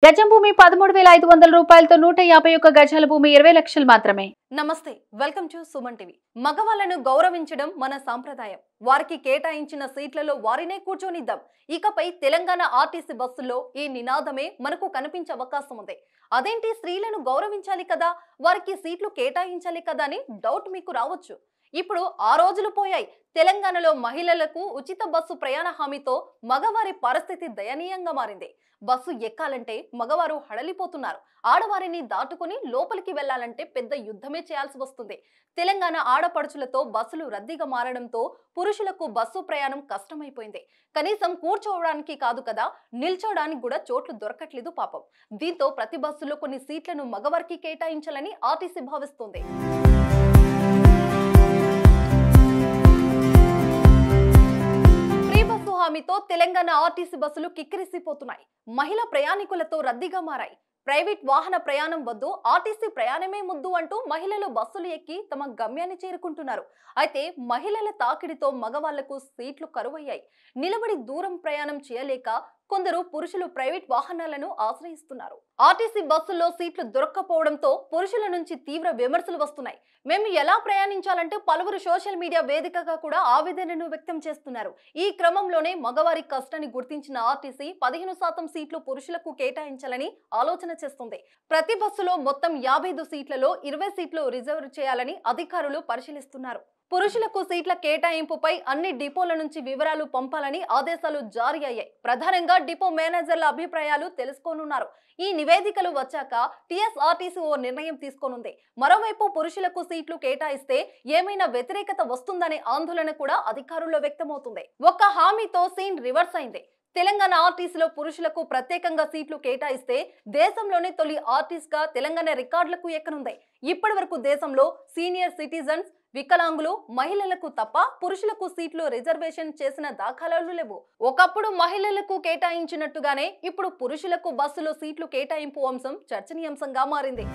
గజం భూమి 13,500 రూపాయలతో 151 గజాల భూమి 20 లక్షలు మాత్రమే. నమస్తే, వెల్కమ్ టు సుమన్ టీవీ. మగవాళ్ళను గౌరవించడం మన సాంప్రదాయం. వారికి కేటాయించిన సీట్లలో వారినే కూర్చొనిద్దాం. ఇకపై తెలంగాణ ఆర్టీసీ బస్సుల్లో ఈ నినాదమే మనకు కనిపించే అవకాశం ఉంది. అదేంటి, స్త్రీలను గౌరవించాలి కదా, వారికి సీట్లు కేటాయించాలి కదా అని డౌట్ మీకు రావచ్చు. ఇప్పుడు ఆ రోజులు పోయాయి. తెలంగాణలో మహిళలకు ఉచిత బస్సు ప్రయాణ హామీతో మగవారి పరిస్థితి దయనీయంగా మారింది. బస్సు ఎక్కాలంటే మగవారు హడలిపోతున్నారు. ఆడవారిని దాటుకుని లోపలికి వెళ్లాలంటే పెద్ద యుద్ధమే చేయాల్సి వస్తుంది. తెలంగాణ ఆడపడుచులతో బస్సులు రద్దీగా మారడంతో పురుషులకు బస్సు ప్రయాణం కష్టమైపోయింది. కనీసం కూర్చోవడానికి కాదు కదా, నిల్చోడానికి కూడా చోట్లు దొరకట్లేదు పాపం. దీంతో ప్రతి బస్సులో కొన్ని సీట్లను మగవారికి కేటాయించాలని ఆర్టీసీ భావిస్తోంది. హామీతో తెలంగాణ ఆర్టీసీ బస్సులు కిక్కిరిసిపోతున్నాయి. మహిళా ప్రయాణికులతో రద్దీగా మారాయి. ప్రైవేట్ వాహన ప్రయాణం వద్దు, ఆర్టీసీ ప్రయాణమే ముద్దు అంటూ మహిళలు బస్సులు ఎక్కి తమ గమ్యాన్ని చేరుకుంటున్నారు. అయితే మహిళల తాకిడితో మగవాళ్లకు సీట్లు కరువయ్యాయి. నిలబడి దూరం ప్రయాణం చేయలేక కొందరు పురుషులు ప్రైవేట్ వాహనాలను ఆశ్రయిస్తున్నారు. ఆర్టీసీ బస్సుల్లో సీట్లు దొరక్కపోవడంతో పురుషుల నుంచి తీవ్ర విమర్శలు వస్తున్నాయి. మేము ఎలా ప్రయాణించాలంటే పలువురు సోషల్ మీడియా వేదికగా కూడా ఆవేదనను వ్యక్తం చేస్తున్నారు. ఈ క్రమంలోనే మగవారి కష్టాన్ని గుర్తించిన ఆర్టీసీ 15% సీట్లు పురుషులకు కేటాయించాలని ఆలోచన చేస్తుంది. ప్రతి బస్సులో మొత్తం 55 సీట్లలో 20 సీట్లు రిజర్వ్ చేయాలని అధికారులు పరిశీలిస్తున్నారు. పురుషులకు సీట్ల కేటాయింపుపై అన్ని డిపోల నుంచి వివరాలు పంపాలని ఆదేశాలు జారీ అయ్యాయి. ప్రధానంగా డిపో మేనేజర్ల అభిప్రాయాలు తెలుసుకోనున్నారు. ఈ నివేదికలు వచ్చాక టీఎస్ఆర్టీసీ ఓ నిర్ణయం తీసుకోనుంది. మరోవైపు పురుషులకు సీట్లు కేటాయిస్తే ఏమైనా వ్యతిరేకత వస్తుందనే ఆందోళన కూడా అధికారుల్లో వ్యక్తమవుతుంది. ఒక్క హామీతో సీన్ రివర్స్ అయింది. తెలంగాణ ఆర్టీసీలో పురుషులకు ప్రత్యేకంగా సీట్లు కేటాయిస్తే దేశంలోనే తొలి ఆర్టీసీగా తెలంగాణ రికార్డులకు ఎక్కనుంది. ఇప్పటి వరకు దేశంలో సీనియర్ సిటిజన్స్, వికలాంగులు, మహిళలకు తప్ప పురుషులకు సీట్లు రిజర్వేషన్ చేసిన దాఖలాలు లేవు. ఒకప్పుడు మహిళలకు కేటాయించినట్టుగానే ఇప్పుడు పురుషులకు బస్సులో సీట్లు కేటాయింపు అంశం చర్చనీయాంశంగా మారింది.